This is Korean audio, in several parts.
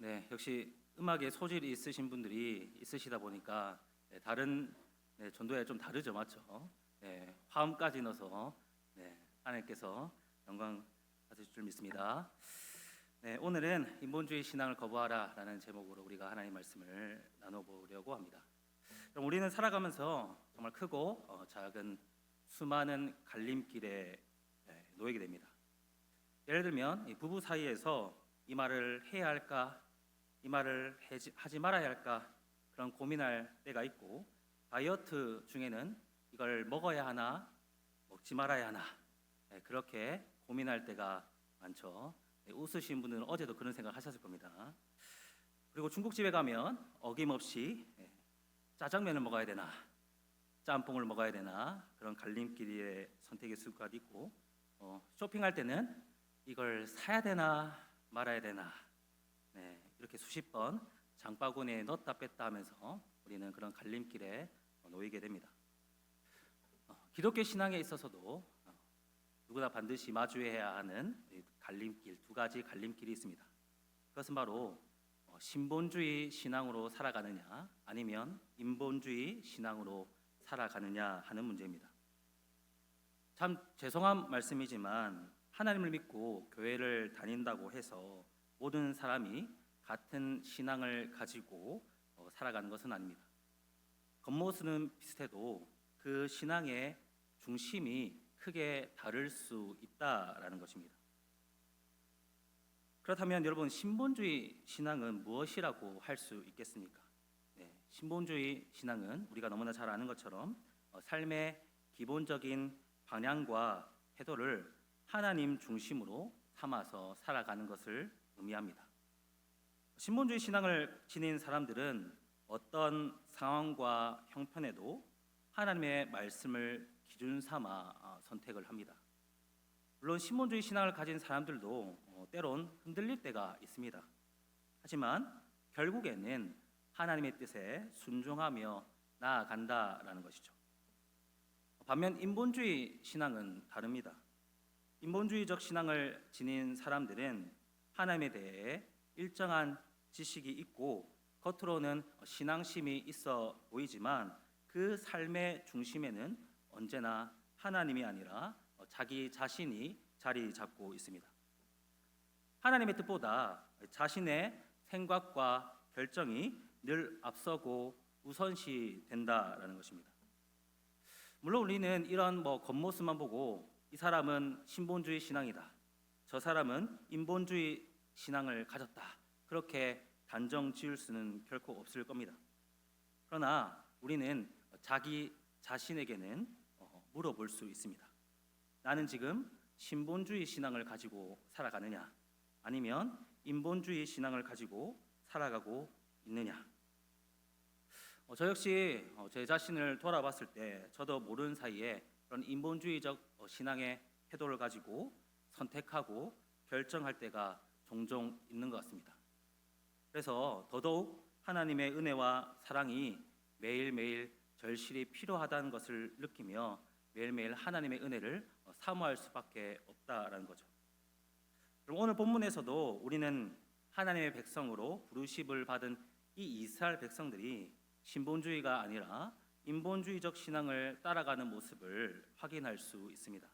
네, 역시 음악에 소질이 있으신 분들이 있으시다 보니까 다른 전도에 좀 다르죠, 맞죠? 네, 화음까지 넣어서 하나님께서 영광 받으실 줄 믿습니다. 네, 오늘은 인본주의 신앙을 거부하라라는 제목으로 우리가 하나님 말씀을 나눠보려고 합니다. 그럼 우리는 살아가면서 정말 크고 작은 수많은 갈림길에 놓이게 됩니다. 예를 들면 이 부부 사이에서 이 말을 해야 할까, 이 말을 하지 말아야 할까 그런 고민할 때가 있고, 다이어트 중에는 이걸 먹어야 하나 먹지 말아야 하나 그렇게 고민할 때가 많죠. 웃으신 분들은 어제도 그런 생각 하셨을 겁니다. 그리고 중국집에 가면 어김없이 짜장면을 먹어야 되나 짬뽕을 먹어야 되나 그런 갈림길의 선택의 수가 있고, 쇼핑할 때는 이걸 사야 되나 말아야 되나 이렇게 수십 번 장바구니에 넣었다 뺐다 하면서 우리는 그런 갈림길에 놓이게 됩니다. 기독교 신앙에 있어서도 누구나 반드시 마주해야 하는 갈림길, 두 가지 갈림길이 있습니다. 그것은 바로 신본주의 신앙으로 살아가느냐 아니면 인본주의 신앙으로 살아가느냐 하는 문제입니다. 참 죄송한 말씀이지만 하나님을 믿고 교회를 다닌다고 해서 모든 사람이 같은 신앙을 가지고 살아가는 것은 아닙니다. 겉모습은 비슷해도 그 신앙의 중심이 크게 다를 수 있다라는 것입니다. 그렇다면 여러분, 신본주의 신앙은 무엇이라고 할 수 있겠습니까? 신본주의 신앙은 우리가 너무나 잘 아는 것처럼 삶의 기본적인 방향과 태도를 하나님 중심으로 삼아서 살아가는 것을 의미합니다. 신본주의 신앙을 지닌 사람들은 어떤 상황과 형편에도 하나님의 말씀을 기준 삼아 선택을 합니다. 물론 신본주의 신앙을 가진 사람들도 때론 흔들릴 때가 있습니다. 하지만 결국에는 하나님의 뜻에 순종하며 나아간다라는 것이죠. 반면 인본주의 신앙은 다릅니다. 인본주의적 신앙을 지닌 사람들은 하나님에 대해 일정한 지식이 있고 겉으로는 신앙심이 있어 보이지만 그 삶의 중심에는 언제나 하나님이 아니라 자기 자신이 자리 잡고 있습니다. 하나님의 뜻보다 자신의 생각과 결정이 늘 앞서고 우선시 된다라는 것입니다. 물론 우리는 이런 겉모습만 보고 이 사람은 신본주의 신앙이다, 저 사람은 인본주의 신앙을 가졌다, 그렇게 단정 지을 수는 결코 없을 겁니다. 그러나 우리는 자기 자신에게는 물어볼 수 있습니다. 나는 지금 신본주의 신앙을 가지고 살아가느냐 아니면 인본주의 신앙을 가지고 살아가고 있느냐. 저 역시 제 자신을 돌아봤을 때 저도 모르는 사이에 그런 인본주의적 신앙의 태도를 가지고 선택하고 결정할 때가 종종 있는 것 같습니다. 그래서 더더욱 하나님의 은혜와 사랑이 매일매일 절실히 필요하다는 것을 느끼며 매일매일 하나님의 은혜를 사모할 수밖에 없다라는 거죠. 그럼 오늘 본문에서도 우리는 하나님의 백성으로 부르심을 받은 이 이스라엘 백성들이 신본주의가 아니라 인본주의적 신앙을 따라가는 모습을 확인할 수 있습니다.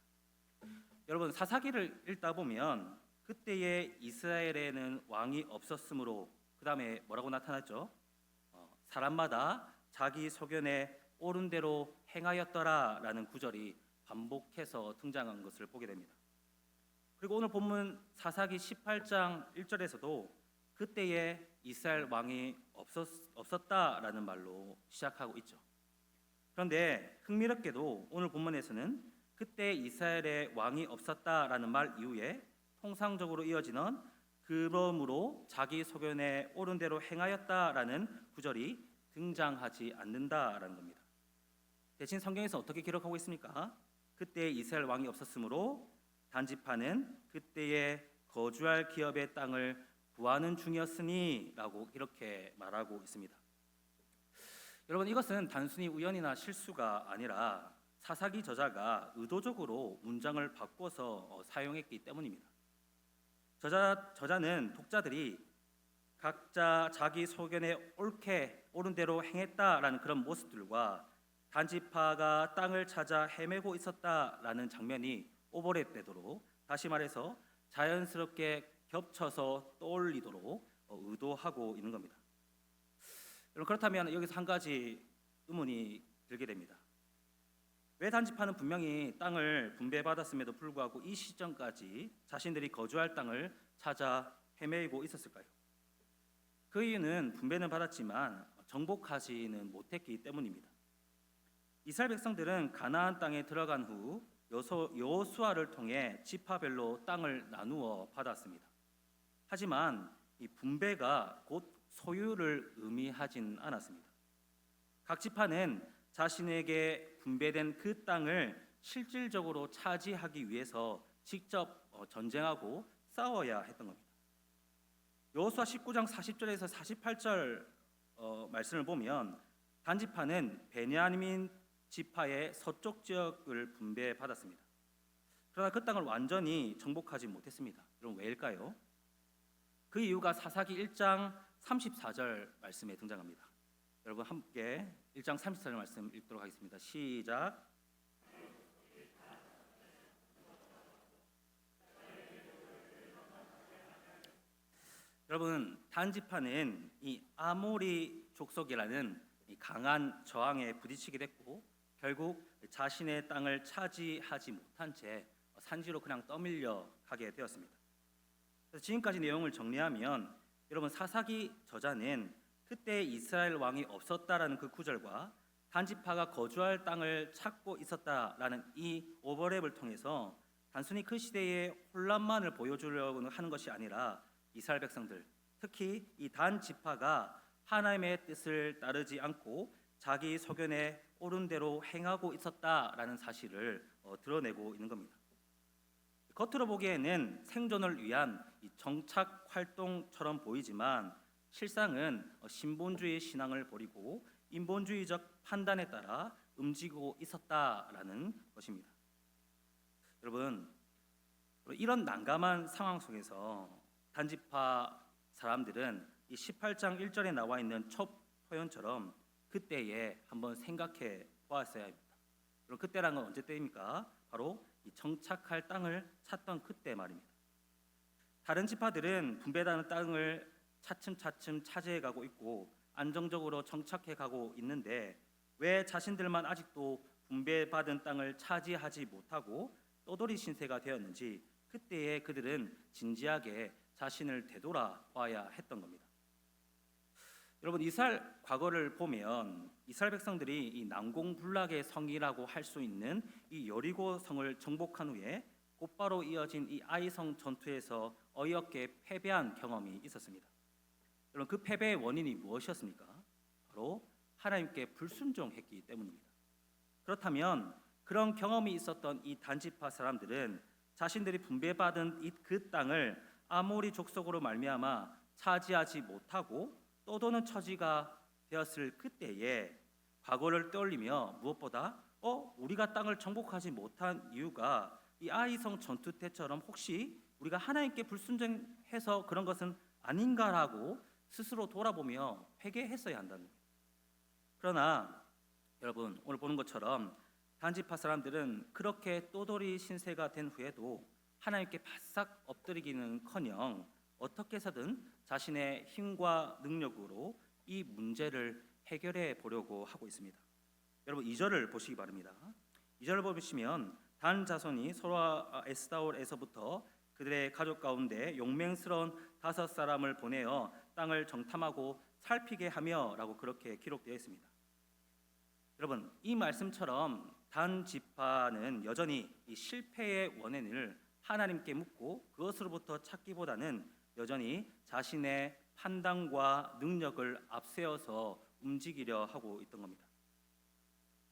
여러분, 사사기를 읽다 보면 그때의 이스라엘에는 왕이 없었으므로 그 다음에 뭐라고 나타났죠? 사람마다 자기 소견에 옳은 대로 행하였더라라는 구절이 반복해서 등장한 것을 보게 됩니다. 그리고 오늘 본문 사사기 18장 1절에서도 그때에 이스라엘 왕이 없었다라는 말로 시작하고 있죠. 그런데 흥미롭게도 오늘 본문에서는 그때 이스라엘에 왕이 없었다라는 말 이후에 통상적으로 이어지는 그러므로 자기 소견에 옳은 대로 행하였다라는 구절이 등장하지 않는다라는 겁니다. 대신 성경에서 어떻게 기록하고 있습니까? 그때 이스라엘 왕이 없었으므로 단지파는 그때에 거주할 기업의 땅을 구하는 중이었으니 라고 이렇게 말하고 있습니다. 여러분, 이것은 단순히 우연이나 실수가 아니라 사사기 저자가 의도적으로 문장을 바꿔서 사용했기 때문입니다. 저자는 독자들이 각자 자기 소견에 옳게 옳은 대로 행했다라는 그런 모습들과 단지파가 땅을 찾아 헤매고 있었다라는 장면이 오버랩되도록, 다시 말해서 자연스럽게 겹쳐서 떠올리도록 의도하고 있는 겁니다. 여러분, 그렇다면 여기서 한 가지 의문이 들게 됩니다. 왜 단지파는 분명히 땅을 분배받았음에도 불구하고 이 시점까지 자신들이 거주할 땅을 찾아 헤매고 있었을까요? 그 이유는 분배는 받았지만 정복하지는 못했기 때문입니다. 이스라엘 백성들은 가나안 땅에 들어간 후 여호수아를 통해 지파별로 땅을 나누어 받았습니다. 하지만 이 분배가 곧 소유를 의미하진 않았습니다. 각 지파는 자신에게 분배된 그 땅을 실질적으로 차지하기 위해서 직접 전쟁하고 싸워야 했던 겁니다. 여호수아 19장 40절에서 48절 말씀을 보면 단지파는 베냐민 지파의 서쪽 지역을 분배받았습니다. 그러나 그 땅을 완전히 정복하지 못했습니다. 그럼 왜일까요? 그 이유가 사사기 1장 34절 말씀에 등장합니다. 여러분 함께 1장 34절 말씀 읽도록 하겠습니다. 시작. 여러분, 단지파는 이 아모리 족속이라는 이 강한 저항에 부딪히게 됐고 결국 자신의 땅을 차지하지 못한 채 산지로 그냥 떠밀려 가게 되었습니다. 그래서 지금까지 내용을 정리하면 여러분, 사사기 저자는 그때 이스라엘 왕이 없었다라는 그 구절과 단지파가 거주할 땅을 찾고 있었다라는 이 오버랩을 통해서 단순히 그 시대의 혼란만을 보여주려고 하는 것이 아니라 이스라엘 백성들, 특히 이 단지파가 하나님의 뜻을 따르지 않고 자기 소견에 옳은 대로 행하고 있었다라는 사실을 드러내고 있는 겁니다. 겉으로 보기에는 생존을 위한 이 정착 활동처럼 보이지만 실상은 신본주의 신앙을 버리고 인본주의적 판단에 따라 움직이고 있었다라는 것입니다. 여러분, 이런 난감한 상황 속에서 단지파 사람들은 이 18장 1절에 나와 있는 첫 표현처럼 그때에 한번 생각해 보았어야 합니다. 그럼 그때란 건 언제 때입니까? 바로 이 정착할 땅을 찾던 그때 말입니다. 다른 지파들은 분배되는 땅을 차츰차츰 차지해 가고 있고 안정적으로 정착해 가고 있는데 왜 자신들만 아직도 분배받은 땅을 차지하지 못하고 떠돌이 신세가 되었는지 그때에 그들은 진지하게 자신을 되돌아봐야 했던 겁니다. 여러분, 이스라엘 과거를 보면 이스라엘 백성들이 이 난공불락의 성이라고 할 수 있는 이 여리고 성을 정복한 후에 곧바로 이어진 이 아이성 전투에서 어이없게 패배한 경험이 있었습니다. 여러분, 그 패배의 원인이 무엇이었습니까? 바로 하나님께 불순종했기 때문입니다. 그렇다면 그런 경험이 있었던 이 단지파 사람들은 자신들이 분배받은 그 땅을 아모리 족속으로 말미암아 차지하지 못하고 떠도는 처지가 되었을 그때에 과거를 떠올리며 무엇보다 우리가 땅을 정복하지 못한 이유가 이 아이성 전투 때처럼 혹시 우리가 하나님께 불순종해서 그런 것은 아닌가라고 스스로 돌아보며 회개했어야 한다는 거예요. 그러나 여러분, 오늘 보는 것처럼 단지파 사람들은 그렇게 떠돌이 신세가 된 후에도 하나님께 바싹 엎드리기는커녕 어떻게 해서든 자신의 힘과 능력으로 이 문제를 해결해 보려고 하고 있습니다. 여러분, 2절을 보시기 바랍니다. 2절을 보시면 단 자손이 소라 에스다올에서부터 그들의 가족 가운데 용맹스러운 5사람을 보내어 땅을 정탐하고 살피게 하며라고 그렇게 기록되어 있습니다. 여러분, 이 말씀처럼 단 지파는 여전히 이 실패의 원인을 하나님께 묻고 그것으로부터 찾기보다는 여전히 자신의 판단과 능력을 앞세워서 움직이려 하고 있던 겁니다.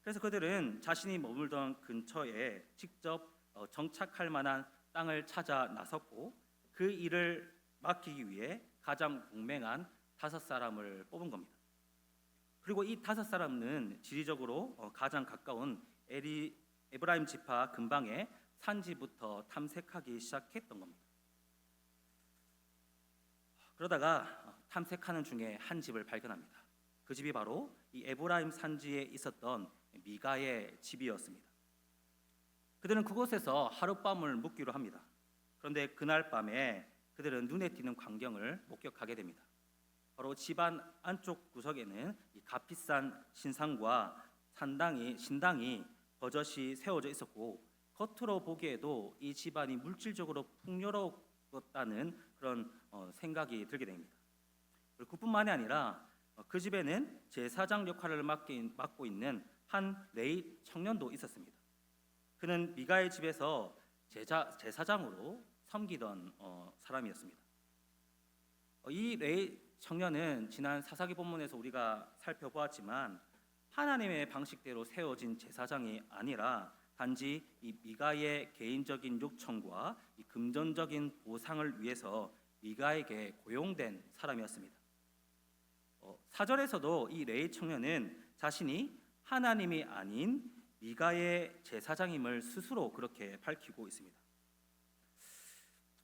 그래서 그들은 자신이 머물던 근처에 직접 정착할 만한 땅을 찾아 나섰고 그 일을 맡기기 위해 가장 용맹한 5사람을 뽑은 겁니다. 그리고 이 5사람은 지리적으로 가장 가까운 에브라임 지파 근방의 산지부터 탐색하기 시작했던 겁니다. 그러다가 탐색하는 중에 한 집을 발견합니다. 그 집이 바로 이 에브라임 산지에 있었던 미가의 집이었습니다. 그들은 그곳에서 하룻밤을 묵기로 합니다. 그런데 그날 밤에 그들은 눈에 띄는 광경을 목격하게 됩니다. 바로 집안 안쪽 구석에는 이 값비싼 신상과 신당이 버젓이 세워져 있었고, 겉으로 보기에도 이 집안이 물질적으로 풍요로웠다는 그런 생각이 들게 됩니다. 그뿐만이 아니라 그 집에는 제사장 역할을 맡고 있는 한 레위 청년도 있었습니다. 그는 미가의 집에서 제사장으로 섬기던 사람이었습니다. 이 레위 청년은 지난 사사기 본문에서 우리가 살펴보았지만 하나님의 방식대로 세워진 제사장이 아니라 단지 이 미가의 개인적인 요청과 이 금전적인 보상을 위해서 미가에게 고용된 사람이었습니다. 4절에서도 이 레위 청년은 자신이 하나님이 아닌 미가의 제사장임을 스스로 그렇게 밝히고 있습니다.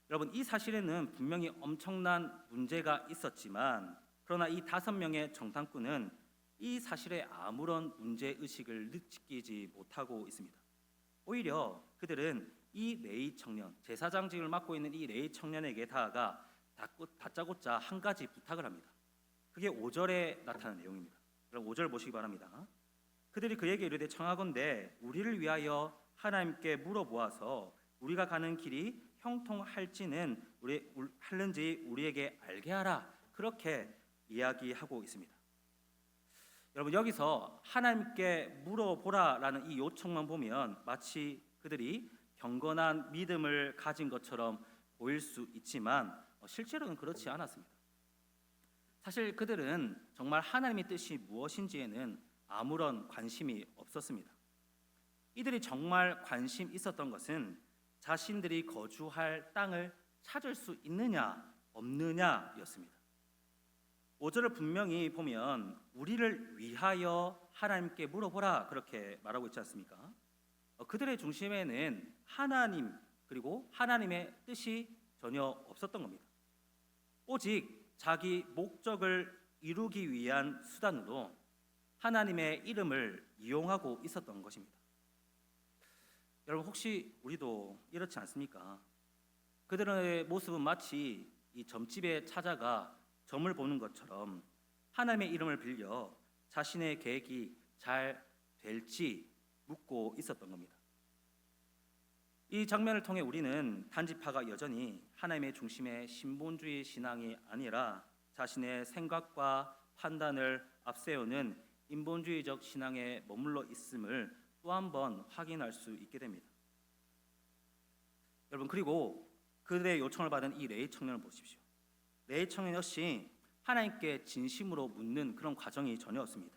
여러분, 이 사실에는 분명히 엄청난 문제가 있었지만, 그러나 이 5명의 정탐꾼은 이 사실에 아무런 문제의식을 느끼지 못하고 있습니다. 오히려 그들은 이 레위 청년, 제사장직을 맡고 있는 이 레위 청년에게 다가가 다짜고짜 한 가지 부탁을 합니다. 그게 5절에 나타나는 내용입니다. 그럼 5절 보시기 바랍니다. 그들이 그에게 이르되 청하건대 우리를 위하여 하나님께 물어보아서 우리가 가는 길이 형통할지는 할는지 우리에게 알게 하라. 그렇게 이야기하고 있습니다. 여러분, 여기서 하나님께 물어보라라는 이 요청만 보면 마치 그들이 경건한 믿음을 가진 것처럼 보일 수 있지만 실제로는 그렇지 않았습니다. 사실 그들은 정말 하나님의 뜻이 무엇인지에는 아무런 관심이 없었습니다. 이들이 정말 관심 있었던 것은 자신들이 거주할 땅을 찾을 수 있느냐 없느냐였습니다. 5절을 분명히 보면 우리를 위하여 하나님께 물어보라 그렇게 말하고 있지 않습니까? 그들의 중심에는 하나님 그리고 하나님의 뜻이 전혀 없었던 겁니다. 오직 자기 목적을 이루기 위한 수단으로 하나님의 이름을 이용하고 있었던 것입니다. 여러분, 혹시 우리도 이렇지 않습니까? 그들의 모습은 마치 이 점집에 찾아가 점을 보는 것처럼 하나님의 이름을 빌려 자신의 계획이 잘 될지 묻고 있었던 겁니다. 이 장면을 통해 우리는 단지파가 여전히 하나님의 중심의 신본주의 신앙이 아니라 자신의 생각과 판단을 앞세우는 인본주의적 신앙에 머물러 있음을 또 한 번 확인할 수 있게 됩니다. 여러분, 그리고 그들의 요청을 받은 이 레위 청년을 보십시오. 레위 청년 역시 하나님께 진심으로 묻는 그런 과정이 전혀 없습니다.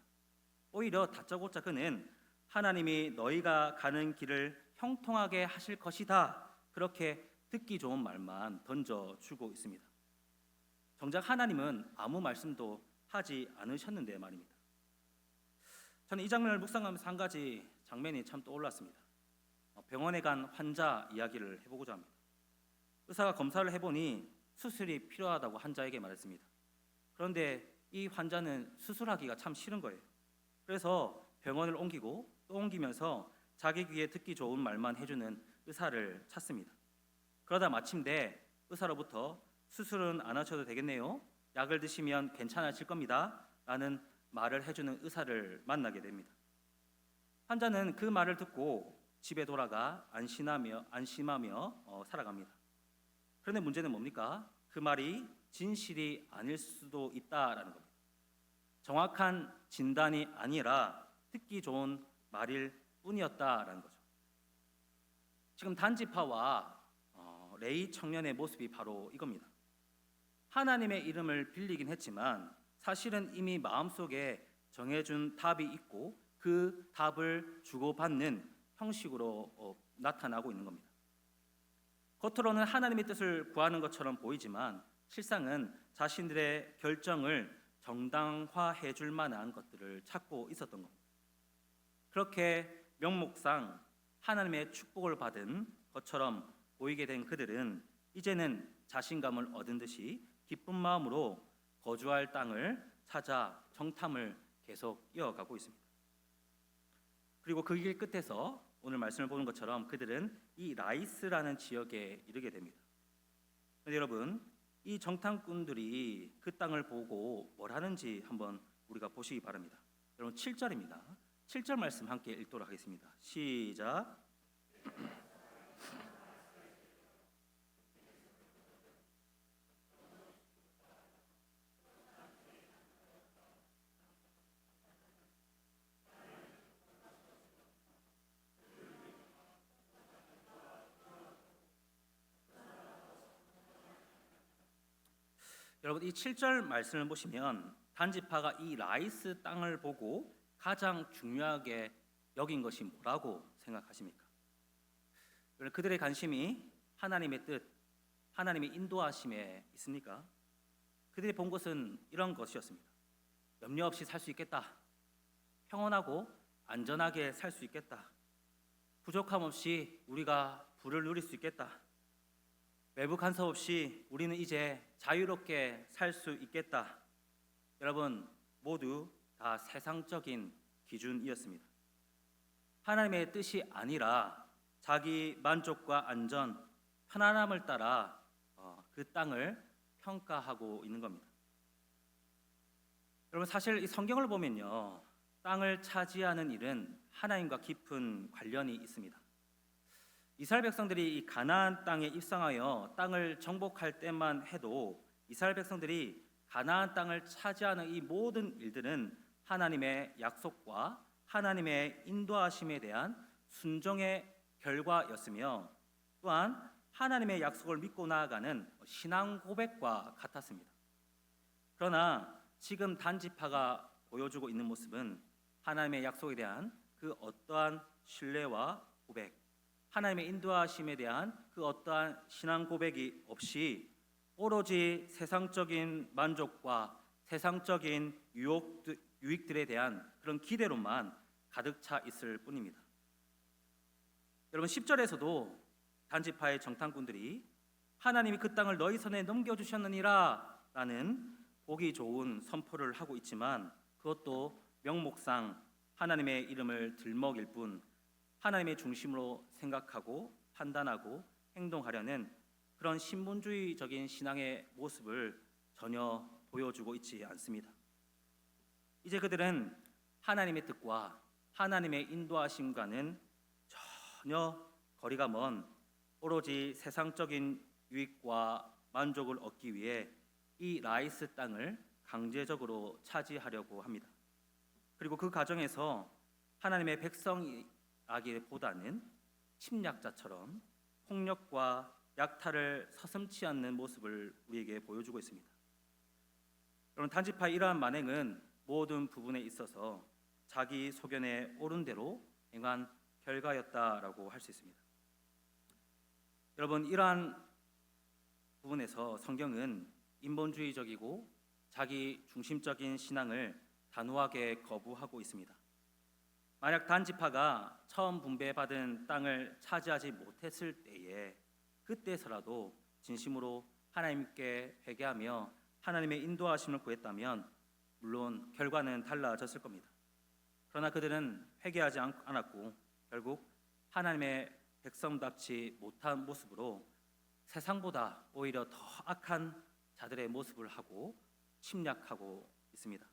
오히려 다짜고짜 그는 하나님이 너희가 가는 길을 형통하게 하실 것이다, 그렇게 듣기 좋은 말만 던져주고 있습니다. 정작 하나님은 아무 말씀도 하지 않으셨는데 말입니다. 저는 이 장면을 묵상하면서 한 가지 장면이 참 떠올랐습니다. 병원에 간 환자 이야기를 해보고자 합니다. 의사가 검사를 해보니 수술이 필요하다고 환자에게 말했습니다. 그런데 이 환자는 수술하기가 참 싫은 거예요. 그래서 병원을 옮기고 또 옮기면서 자기 귀에 듣기 좋은 말만 해주는 의사를 찾습니다. 그러다 마침내 의사로부터 수술은 안 하셔도 되겠네요, 약을 드시면 괜찮아질 겁니다 라는 말을 해주는 의사를 만나게 됩니다. 환자는 그 말을 듣고 집에 돌아가 안심하며 살아갑니다. 그런데 문제는 뭡니까? 그 말이 진실이 아닐 수도 있다라는 겁니다. 정확한 진단이 아니라 듣기 좋은 말일 뿐이었다라는 거죠. 지금 단지파와 레위 청년의 모습이 바로 이겁니다. 하나님의 이름을 빌리긴 했지만 사실은 이미 마음속에 정해준 답이 있고 그 답을 주고받는 형식으로 나타나고 있는 겁니다. 겉으로는 하나님의 뜻을 구하는 것처럼 보이지만 실상은 자신들의 결정을 정당화해 줄 만한 것들을 찾고 있었던 겁니다. 그렇게 명목상 하나님의 축복을 받은 것처럼 보이게 된 그들은 이제는 자신감을 얻은 듯이 기쁜 마음으로 거주할 땅을 찾아 정탐을 계속 이어가고 있습니다. 그리고 그 길 끝에서 오늘 말씀을 보는 것처럼 그들은 이 라이스라는 지역에 이르게 됩니다. 그런데 여러분, 이 정탐꾼들이 그 땅을 보고 뭘 하는지 한번 우리가 보시기 바랍니다. 여러분 7절입니다. 7절 말씀 함께 읽도록 하겠습니다. 시작. 여러분 이 7절 말씀을 보시면 단지파가 이 라이스 땅을 보고 가장 중요하게 여긴 것이 뭐라고 생각하십니까? 그들의 관심이 하나님의 뜻, 하나님의 인도하심에 있습니까? 그들이 본 것은 이런 것이었습니다. 염려 없이 살 수 있겠다. 평온하고 안전하게 살 수 있겠다. 부족함 없이 우리가 부를 누릴 수 있겠다. 외부 간섭 없이 우리는 이제 자유롭게 살 수 있겠다. 여러분 모두 다 세상적인 기준이었습니다. 하나님의 뜻이 아니라 자기 만족과 안전, 편안함을 따라 그 땅을 평가하고 있는 겁니다. 여러분 사실 이 성경을 보면요, 땅을 차지하는 일은 하나님과 깊은 관련이 있습니다. 이스라엘 백성들이 이 가나안 땅에 입성하여 땅을 정복할 때만 해도 이스라엘 백성들이 가나안 땅을 차지하는 이 모든 일들은 하나님의 약속과 하나님의 인도하심에 대한 순종의 결과였으며 또한 하나님의 약속을 믿고 나아가는 신앙 고백과 같았습니다. 그러나 지금 단지파가 보여주고 있는 모습은 하나님의 약속에 대한 그 어떠한 신뢰와 고백, 하나님의 인도하심에 대한 그 어떠한 신앙 고백이 없이 오로지 세상적인 만족과 세상적인 유익들에 대한 그런 기대로만 가득 차 있을 뿐입니다. 여러분 10절에서도 단지파의 정탐꾼들이 하나님이 그 땅을 너희 손에 넘겨주셨느니라 라는 보기 좋은 선포를 하고 있지만 그것도 명목상 하나님의 이름을 들먹일 뿐 하나님의 중심으로 생각하고 판단하고 행동하려는 그런 신분주의적인 신앙의 모습을 전혀 보여주고 있지 않습니다. 이제 그들은 하나님의 뜻과 하나님의 인도하심과는 전혀 거리가 먼 오로지 세상적인 유익과 만족을 얻기 위해 이 라이스 땅을 강제적으로 차지하려고 합니다. 그리고 그 과정에서 하나님의 백성이라기보다는 침략자처럼 폭력과 약탈을 서슴지 않는 모습을 우리에게 보여주고 있습니다. 여러분 단지파의 이러한 만행은 모든 부분에 있어서 자기 소견에 옳은 대로 행한 결과였다라고 할 수 있습니다. 여러분 이러한 부분에서 성경은 인본주의적이고 자기 중심적인 신앙을 단호하게 거부하고 있습니다. 만약 단지파가 처음 분배받은 땅을 차지하지 못했을 때에 그때서라도 진심으로 하나님께 회개하며 하나님의 인도하심을 구했다면 물론 결과는 달라졌을 겁니다. 그러나 그들은 회개하지 않았고 결국 하나님의 백성답지 못한 모습으로 세상보다 오히려 더 악한 자들의 모습을 하고 침략하고 있습니다.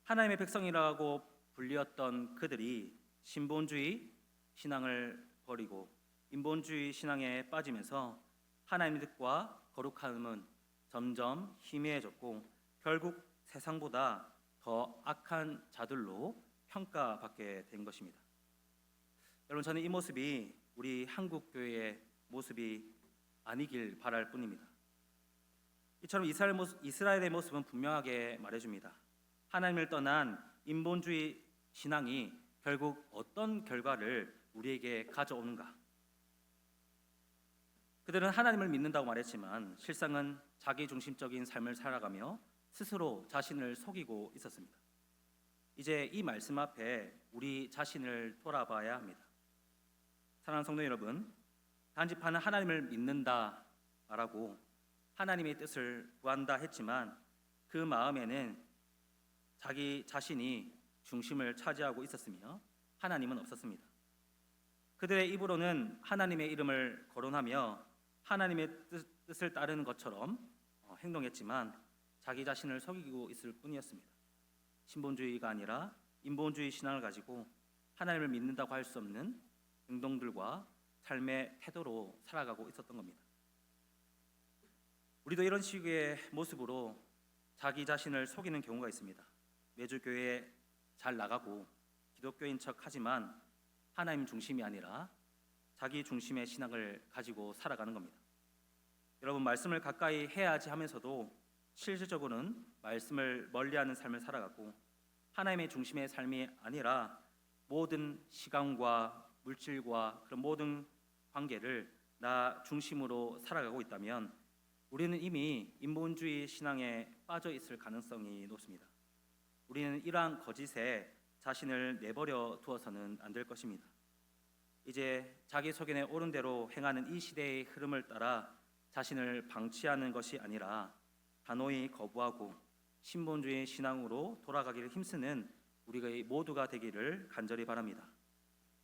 하나님의 백성이라고 불리었던 그들이 신본주의 신앙을 버리고 인본주의 신앙에 빠지면서 하나님의 뜻과 거룩함은 점점 희미해졌고 결국 세상보다 더 악한 자들로 평가받게 된 것입니다. 여러분 저는 이 모습이 우리 한국 교회의 모습이 아니길 바랄 뿐입니다. 이처럼 이스라엘의 모습은 분명하게 말해줍니다. 하나님을 떠난 인본주의 신앙이 결국 어떤 결과를 우리에게 가져오는가? 그들은 하나님을 믿는다고 말했지만 실상은 자기중심적인 삶을 살아가며 스스로 자신을 속이고 있었습니다. 이제 이 말씀 앞에 우리 자신을 돌아봐야 합니다. 사랑하는 성도 여러분, 단지파는 하나님을 믿는다라고 하나님의 뜻을 구한다 했지만 그 마음에는 자기 자신이 중심을 차지하고 있었으며 하나님은 없었습니다. 그들의 입으로는 하나님의 이름을 거론하며 하나님의 뜻을 따르는 것처럼 행동했지만 자기 자신을 속이고 있을 뿐이었습니다. 신본주의가 아니라 인본주의 신앙을 가지고 하나님을 믿는다고 할 수 없는 행동들과 삶의 태도로 살아가고 있었던 겁니다. 우리도 이런 식의 모습으로 자기 자신을 속이는 경우가 있습니다. 매주 교회에 잘 나가고 기독교인 척 하지만 하나님 중심이 아니라 자기 중심의 신앙을 가지고 살아가는 겁니다. 여러분, 말씀을 가까이 해야지 하면서도 실질적으로는 말씀을 멀리하는 삶을 살아가고 하나님의 중심의 삶이 아니라 모든 시간과 물질과 그런 모든 관계를 나 중심으로 살아가고 있다면 우리는 이미 인본주의 신앙에 빠져 있을 가능성이 높습니다. 우리는 이러한 거짓에 자신을 내버려 두어서는 안 될 것입니다. 이제 자기 소견에 옳은 대로 행하는 이 시대의 흐름을 따라 자신을 방치하는 것이 아니라 단호히 거부하고 신본주의 신앙으로 돌아가기를 힘쓰는 우리가 모두가 되기를 간절히 바랍니다.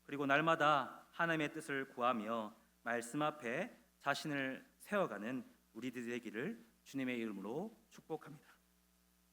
그리고 날마다 하나님의 뜻을 구하며 말씀 앞에 자신을 세워가는 우리들이 되기를 주님의 이름으로 축복합니다.